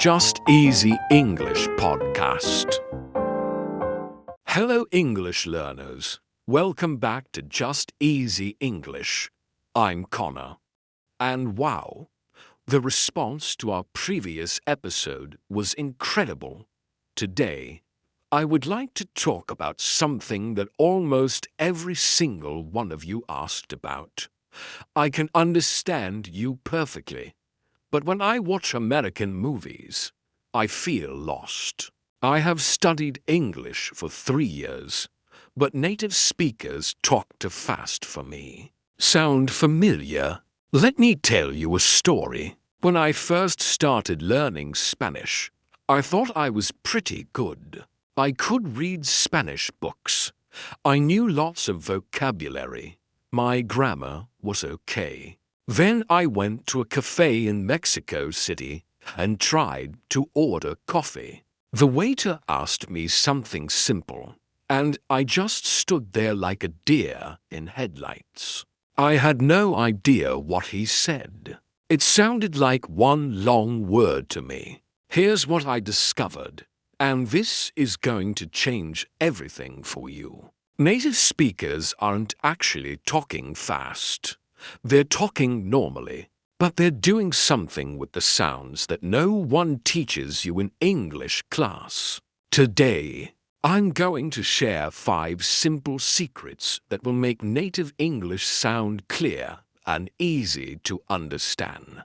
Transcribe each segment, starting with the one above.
Just Easy English podcast. Hello, English learners. Welcome back to Just Easy English. I'm Conor. And wow, the response to our previous episode was incredible. Today, I would like to talk about something that almost every single one of you asked about. I can understand you perfectly. But when I watch American movies, I feel lost. I have studied English for 3 years, but native speakers talk too fast for me. Sound familiar? Let me tell you a story. When I first started learning Spanish, I thought I was pretty good. I could read Spanish books. I knew lots of vocabulary. My grammar was okay. Then I went to a cafe in Mexico City and tried to order coffee. The waiter asked me something simple, and I just stood there like a deer in headlights. I had no idea what he said. It sounded like one long word to me. Here's what I discovered, and this is going to change everything for you. Native speakers aren't actually talking fast. They're talking normally, but they're doing something with the sounds that no one teaches you in English class. Today, I'm going to share 5 simple secrets that will make native English sound clear and easy to understand.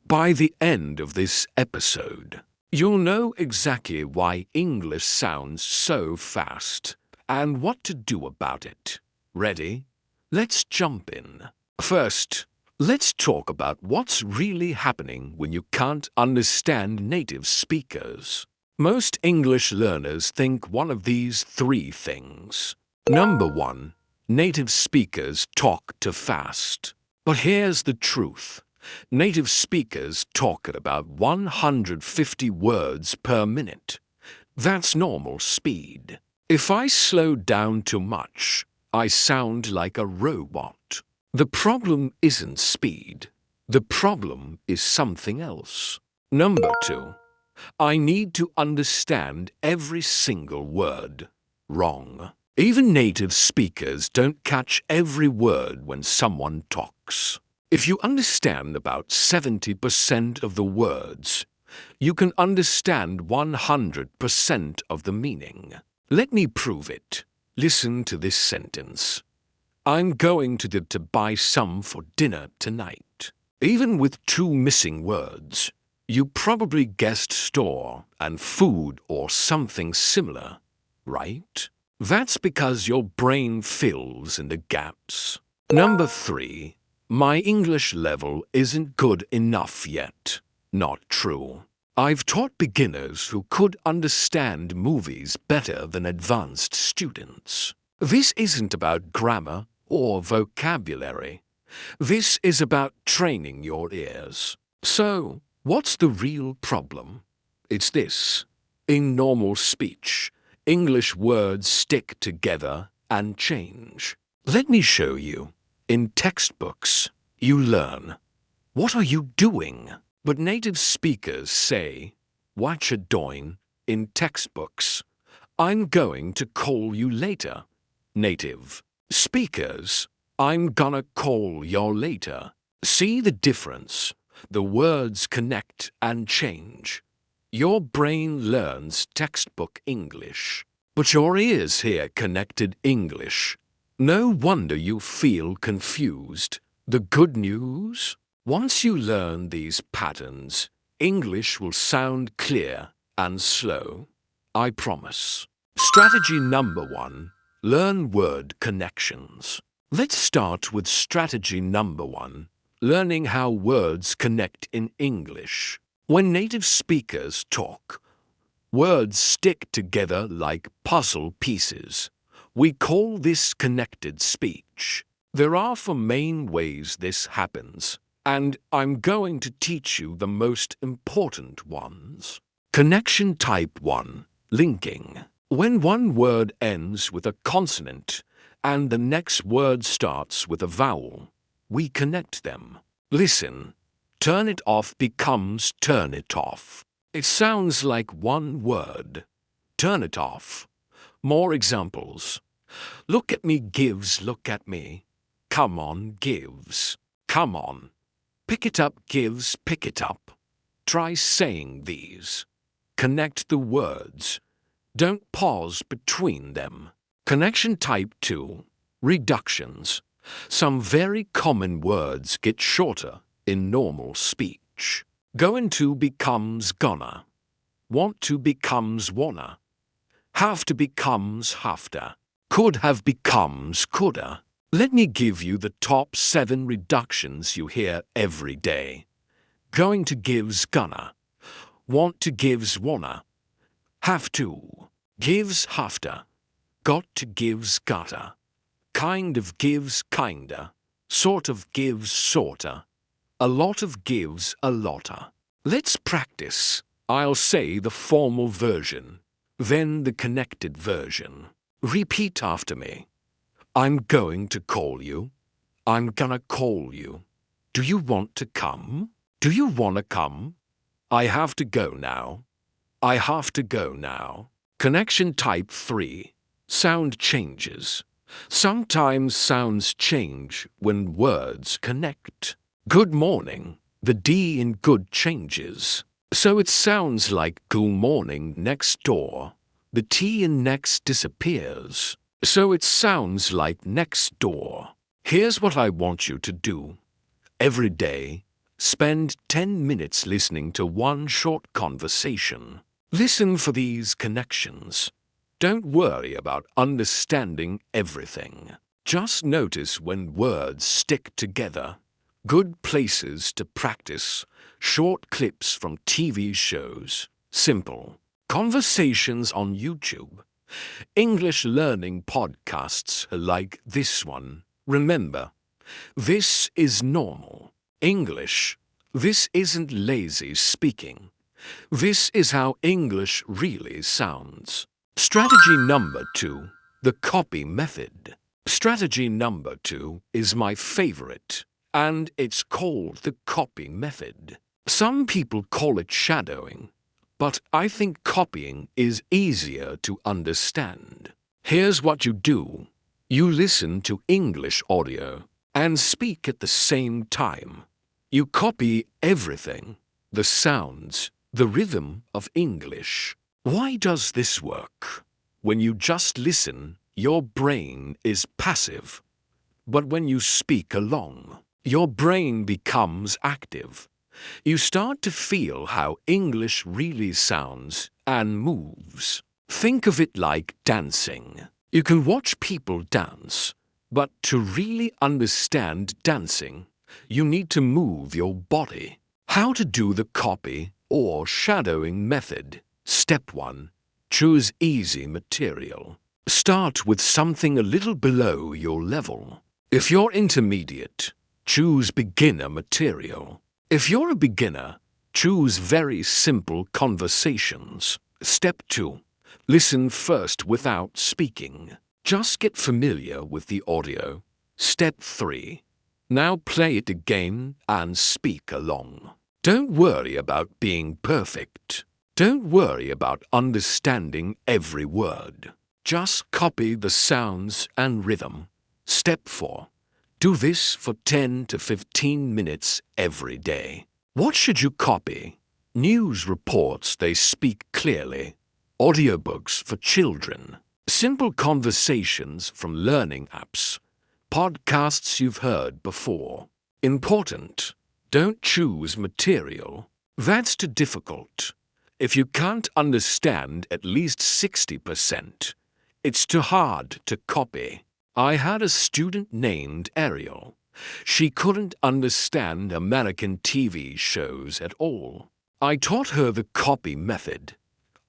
By the end of this episode, you'll know exactly why English sounds so fast and what to do about it. Ready? Let's jump in. First, let's talk about what's really happening when you can't understand native speakers. Most English learners think one of these 3 things. Number 1, native speakers talk too fast. But here's the truth. Native speakers talk at about 150 words per minute. That's normal speed. If I slow down too much, I sound like a robot. The problem isn't speed. The problem is something else. Number 2, I need to understand every single word. Wrong. Even native speakers don't catch every word when someone talks. If you understand about 70% of the words, you can understand 100% of the meaning. Let me prove it. Listen to this sentence. I'm going to buy some for dinner tonight. Even with 2 missing words, you probably guessed store and food or something similar, right? That's because your brain fills in the gaps. Number 3, my English level isn't good enough yet. Not true. I've taught beginners who could understand movies better than advanced students. This isn't about grammar or vocabulary. This is about training your ears. So, what's the real problem? It's this. In normal speech, English words stick together and change. Let me show you. In textbooks, you learn. What are you doing? But native speakers say, "What you doing?" in textbooks. I'm going to call you later. Native speakers, I'm gonna call you later. See the difference? The words connect and change. Your brain learns textbook English, but your ears hear connected English. No wonder you feel confused. The good news? Once you learn these patterns, English will sound clear and slow. I promise. Strategy number 1, learn word connections. Let's start with strategy number 1, learning how words connect in English. When native speakers talk, words stick together like puzzle pieces. We call this connected speech. There are 4 main ways this happens, and I'm going to teach you the most important ones. Connection type 1, linking. When one word ends with a consonant and the next word starts with a vowel, we connect them. Listen. Turn it off becomes turn it off. It sounds like one word. Turn it off. More examples. Look at me gives look at me. Come on gives. Come on. Pick it up gives pick it up. Try saying these. Connect the words. Don't pause between them. Connection type 2. Reductions. Some very common words get shorter in normal speech. Going to becomes gonna. Want to becomes wanna. Have to becomes hafta. Could have becomes coulda. Let me give you the top 7 reductions you hear every day. Going to gives gonna. Want to gives wanna. Have to gives hafta. Got to gives gotta. Kind of gives kinda. Sort of gives sorta. A lot of gives a lotta. Let's practice. I'll say the formal version, then the connected version. Repeat after me. I'm going to call you. I'm gonna call you. Do you want to come? Do you wanna come? I have to go now. I have to go now. Connection type 3. Sound changes. Sometimes sounds change when words connect. Good morning. The D in good changes. So it sounds like good morning next door. The T in next disappears. So it sounds like next door. Here's what I want you to do. Every day, spend 10 minutes listening to one short conversation. Listen for these connections. Don't worry about understanding everything. Just notice when words stick together. Good places to practice. Short clips from TV shows. Simple. Conversations on YouTube. English learning podcasts like this one. Remember, this is normal. English. This isn't lazy speaking. This is how English really sounds. Strategy number 2. The copy method. Strategy number 2 is my favorite, and it's called the copy method. Some people call it shadowing, but I think copying is easier to understand. Here's what you do. You listen to English audio and speak at the same time. You copy everything, the sounds, the rhythm of English. Why does this work? When you just listen, your brain is passive. But when you speak along, your brain becomes active. You start to feel how English really sounds and moves. Think of it like dancing. You can watch people dance, but to really understand dancing, you need to move your body. How to do the copy or shadowing method. Step 1. Choose easy material. Start with something a little below your level. If you're intermediate, choose beginner material. If you're a beginner, choose very simple conversations. Step 2. Listen first without speaking. Just get familiar with the audio. Step 3. Now play it again and speak along. Don't worry about being perfect. Don't worry about understanding every word. Just copy the sounds and rhythm. Step 4. Do this for 10 to 15 minutes every day. What should you copy? News reports they speak clearly. Audiobooks for children. Simple conversations from learning apps. Podcasts you've heard before. Important. Don't choose material. That's too difficult. If you can't understand at least 60%, it's too hard to copy. I had a student named Ariel. She couldn't understand American TV shows at all. I taught her the copy method.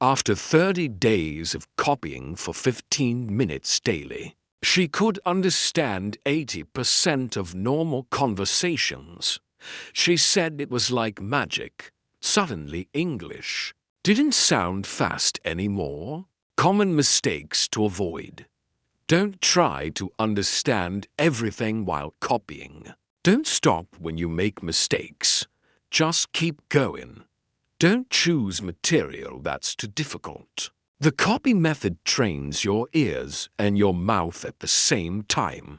After 30 days of copying for 15 minutes daily, she could understand 80% of normal conversations. She said it was like magic. Suddenly English didn't sound fast anymore. Common mistakes to avoid. Don't try to understand everything while copying. Don't stop when you make mistakes. Just keep going. Don't choose material that's too difficult. The copy method trains your ears and your mouth at the same time.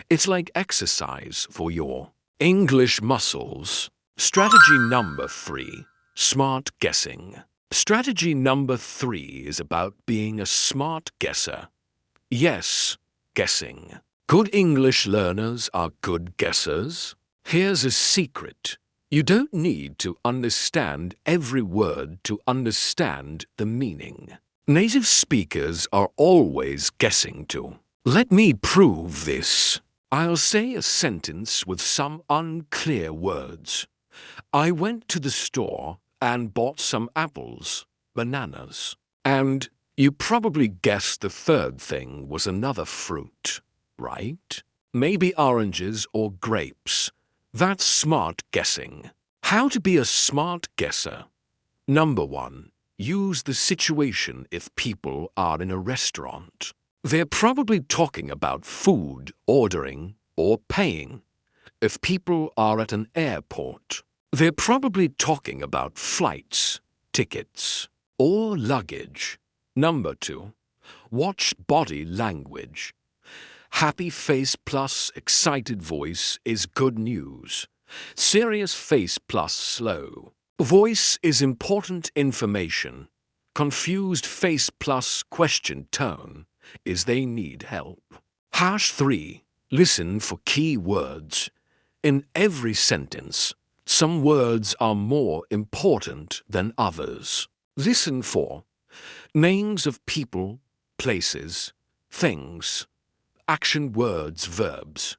It's like exercise for your English muscles. Strategy number 3. Smart guessing. Strategy number 3 is about being a smart guesser. Yes, guessing. Good English learners are good guessers. Here's a secret. You don't need to understand every word to understand the meaning. Native speakers are always guessing too. Let me prove this. I'll say a sentence with some unclear words. I went to the store and bought some apples, bananas. And you probably guessed the third thing was another fruit, right? Maybe oranges or grapes. That's smart guessing. How to be a smart guesser. Number 1. Use the situation if people are in a restaurant. They're probably talking about food, ordering, or paying. If people are at an airport, they're probably talking about flights, tickets, or luggage. Number 2. Watch body language. Happy face plus excited voice is good news. Serious face plus slow voice is important information. Confused face plus question tone is they need help. Hash 3. Listen for key words. In every sentence, some words are more important than others. Listen for names of people, places, things, action words, verbs,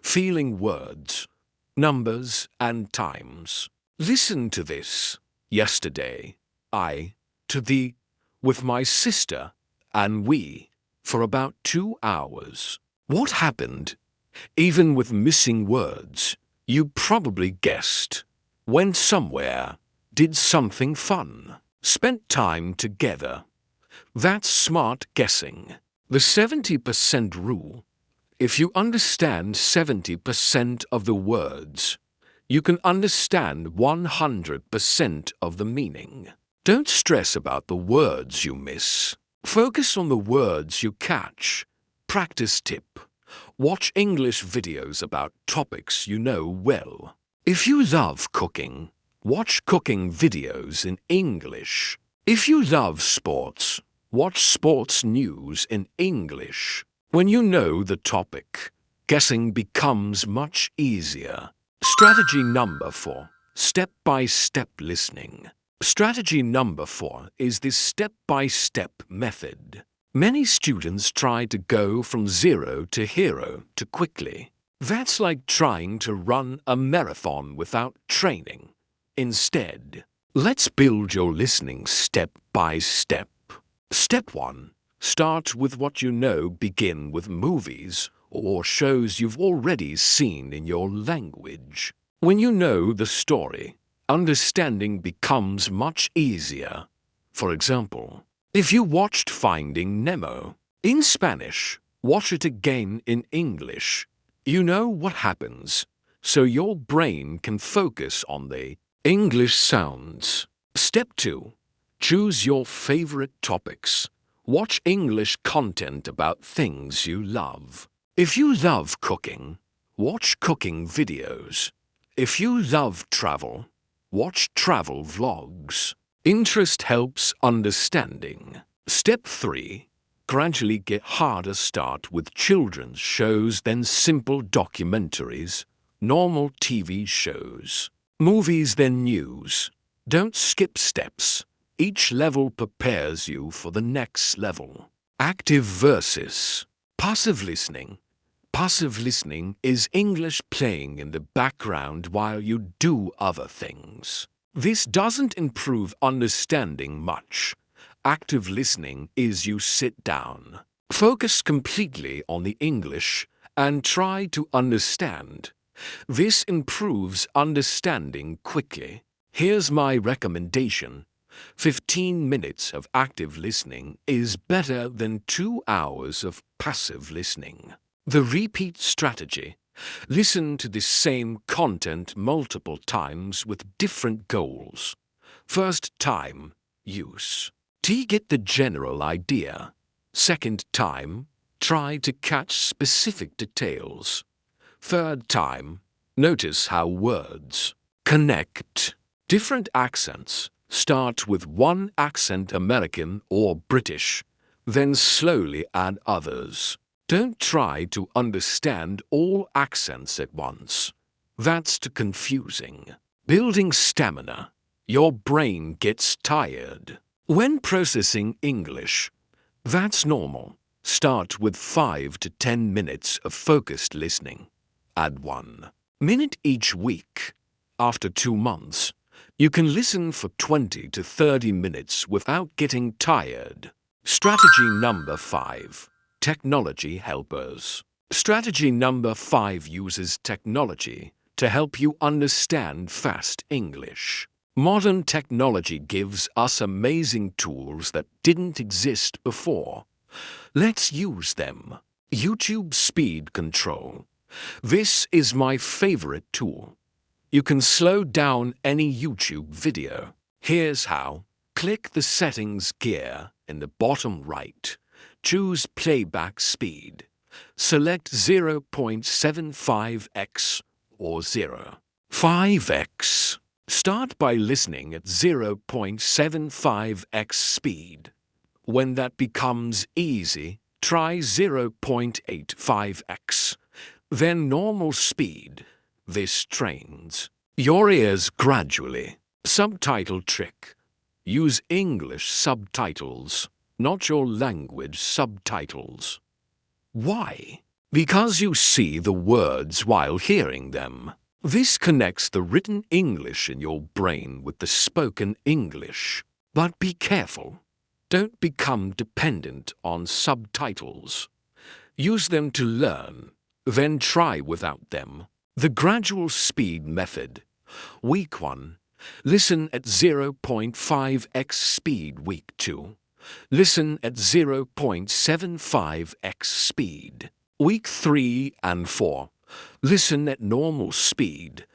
feeling words, numbers and times. Listen to this. Yesterday, I, to the, with my sister, and we, for about 2 hours. What happened? Even with missing words, you probably guessed. Went somewhere, did something fun, spent time together. That's smart guessing. The 70% rule. If you understand 70% of the words, you can understand 100% of the meaning. Don't stress about the words you miss. Focus on the words you catch. Practice tip. Watch English videos about topics you know well. If you love cooking, watch cooking videos in English. If you love sports, watch sports news in English. When you know the topic, guessing becomes much easier. Strategy number 4. Step-by-step listening. Strategy number 4 is the step-by-step method. Many students try to go from zero to hero too quickly. That's like trying to run a marathon without training. Instead, let's build your listening step by step. Step 1. Start with what you know. Begin with movies or shows you've already seen in your language. When you know the story, understanding becomes much easier. For example, if you watched Finding Nemo in Spanish, watch it again in English. You know what happens, so your brain can focus on the English sounds. Step 2. Choose your favorite topics. Watch English content about things you love. If you love cooking, watch cooking videos. If you love travel, watch travel vlogs. Interest helps understanding. Step 3. Gradually get harder. Start with children's shows, then simple documentaries, normal TV shows, movies, then news. Don't skip steps. Each level prepares you for the next level. Active versus passive listening. Passive listening is English playing in the background while you do other things. This doesn't improve understanding much. Active listening is you sit down, focus completely on the English, and try to understand. This improves understanding quickly. Here's my recommendation. 15 minutes of active listening is better than 2 hours of passive listening. The repeat strategy. Listen to the same content multiple times with different goals. First time, use. To get the general idea. Second time, try to catch specific details. Third time, notice how words connect. Different accents. Start with one accent, American or British, then slowly add others. Don't try to understand all accents at once. That's too confusing. Building stamina. Your brain gets tired when processing English. That's normal. Start with 5 to 10 minutes of focused listening. Add 1 minute each week. After 2 months, you can listen for 20 to 30 minutes without getting tired. Strategy number 5. Technology helpers. Strategy number 5 uses technology to help you understand fast English. Modern technology gives us amazing tools that didn't exist before. Let's use them. YouTube Speed Control. This is my favorite tool. You can slow down any YouTube video. Here's how. Click the settings gear in the bottom right. Choose playback speed. Select 0.75x or 0.5x. Start by listening at 0.75x speed. When that becomes easy, try 0.85x. Then normal speed. This trains your ears gradually. Subtitle trick. Use English subtitles, not your language subtitles. Why? Because you see the words while hearing them. This connects the written English in your brain with the spoken English. But be careful. Don't become dependent on subtitles. Use them to learn, then try without them. The gradual speed method. Week 1. Listen at 0.5x speed. Week 2. Listen at 0.75x speed. Week 3 and 4. Listen at normal speed.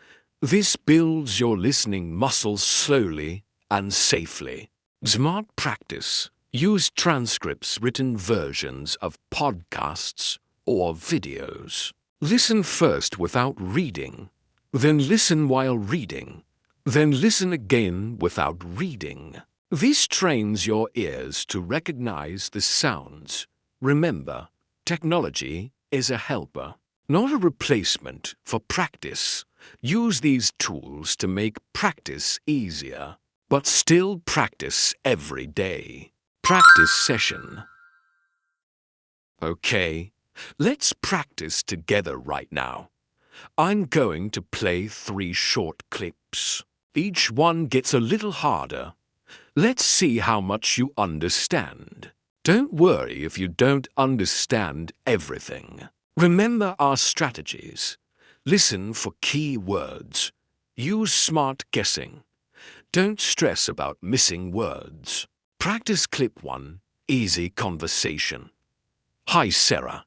This builds your listening muscles slowly and safely. Smart practice. Use transcripts, written versions of podcasts or videos. Listen first without reading, then listen while reading, then listen again without reading. This trains your ears to recognize the sounds. Remember, technology is a helper, not a replacement for practice. Use these tools to make practice easier, but still practice every day. Practice session. Okay. Let's practice together right now. I'm going to play 3 short clips. Each one gets a little harder. Let's see how much you understand. Don't worry if you don't understand everything. Remember our strategies. Listen for key words. Use smart guessing. Don't stress about missing words. Practice clip 1. Easy conversation. Hi, Sarah.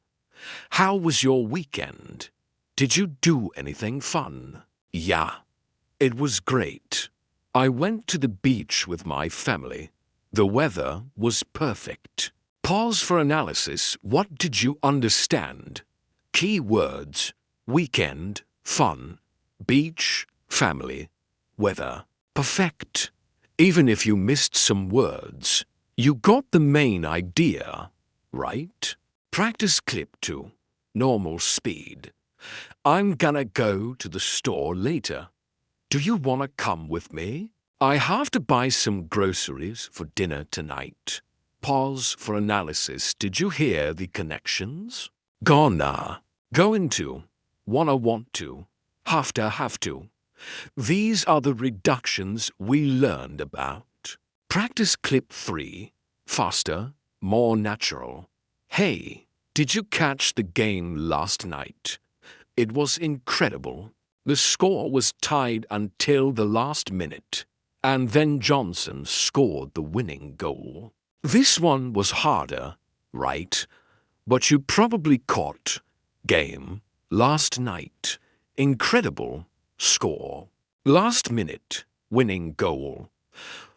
How was your weekend? Did you do anything fun? Yeah, it was great. I went to the beach with my family. The weather was perfect. Pause for analysis. What did you understand? Key words: weekend, fun, beach, family, weather. Perfect. Even if you missed some words, you got the main idea, right? Practice clip 2. Normal speed. I'm gonna go to the store later. Do you wanna come with me? I have to buy some groceries for dinner tonight. Pause for analysis. Did you hear the connections? Gonna, going to, wanna, want to, have to. These are the reductions we learned about. Practice clip 3. Faster, more natural. Hey, did you catch the game last night? It was incredible. The score was tied until the last minute, and then Johnson scored the winning goal. This one was harder, right? But you probably caught game Last night, incredible score. Last minute, winning goal.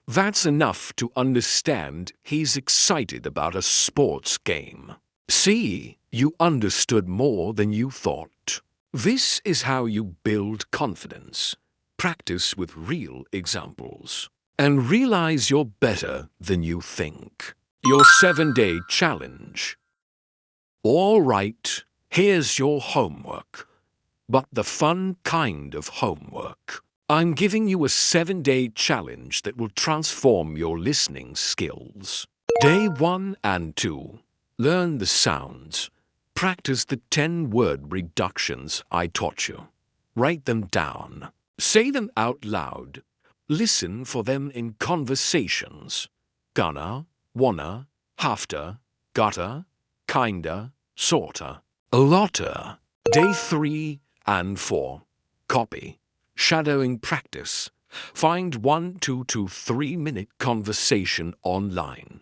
That's enough to understand he's excited about a sports game. See, you understood more than you thought. This is how you build confidence. Practice with real examples. And realize you're better than you think. Your 7-day challenge. All right, here's your homework. But the fun kind of homework. I'm giving you a 7-day challenge that will transform your listening skills. Day 1 and 2. Learn the sounds. Practice the 10-word reductions I taught you. Write them down. Say them out loud. Listen for them in conversations. Gonna, wanna, hafta, gotta, kinda, sorta, a lotta. Day 3 and 4. Copy. Shadowing practice. Find 1 2 to 3 minute conversation online.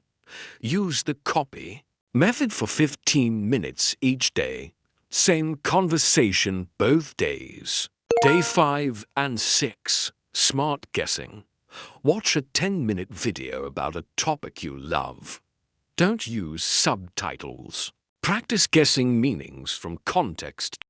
Use the copy method for 15 minutes each day. Same conversation both days. Day 5 and 6. Smart guessing. Watch a 10-minute video about a topic you love. Don't use subtitles. Practice guessing meanings from context.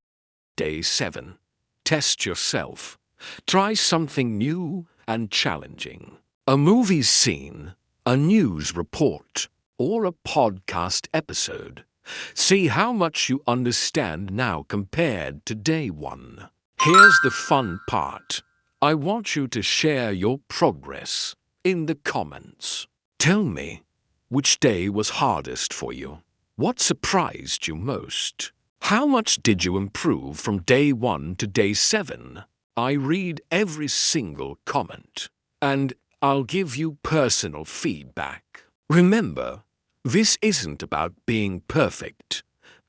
Day 7. Test yourself. Try something new and challenging. A movie scene, a news report, or a podcast episode. See how much you understand now compared to day 1. Here's the fun part. I want you to share your progress in the comments. Tell me, which day was hardest for you? What surprised you most? How much did you improve from day 1 to day 7? I read every single comment, and I'll give you personal feedback. Remember, this isn't about being perfect.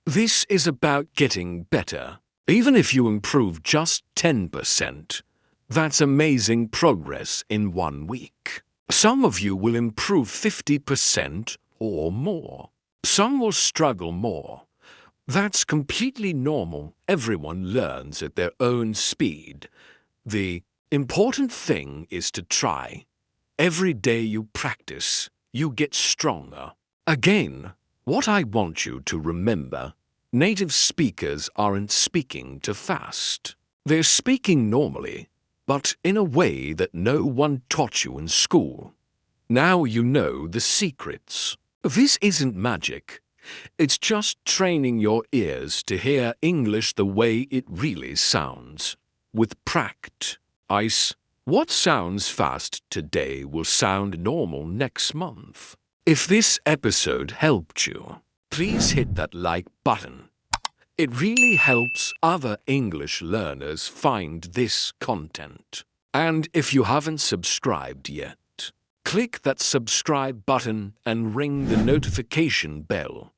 This is about getting better. Even if you improve just 10%, that's amazing progress in 1 week. Some of you will improve 50% or more. Some will struggle more. That's completely normal. Everyone learns at their own speed. The important thing is to try. Every day you practice, you get stronger. Again, what I want you to remember, native speakers aren't speaking too fast. They're speaking normally, but in a way that no one taught you in school. Now you know the secrets. This isn't magic. It's just training your ears to hear English the way it really sounds. With practice, what sounds fast today will sound normal next month. If this episode helped you, please hit that like button. It really helps other English learners find this content. And if you haven't subscribed yet, click that subscribe button and ring the notification bell.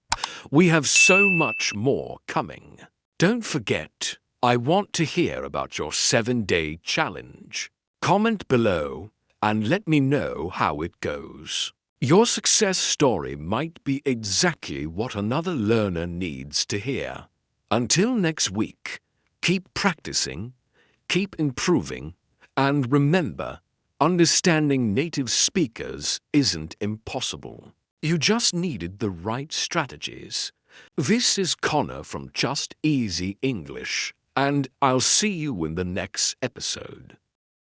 We have so much more coming. Don't forget, I want to hear about your 7-day challenge. Comment below and let me know how it goes. Your success story might be exactly what another learner needs to hear. Until next week, keep practicing, keep improving, and remember, understanding native speakers isn't impossible. You just needed the right strategies. This is Conor from Just Easy English, and I'll see you in the next episode.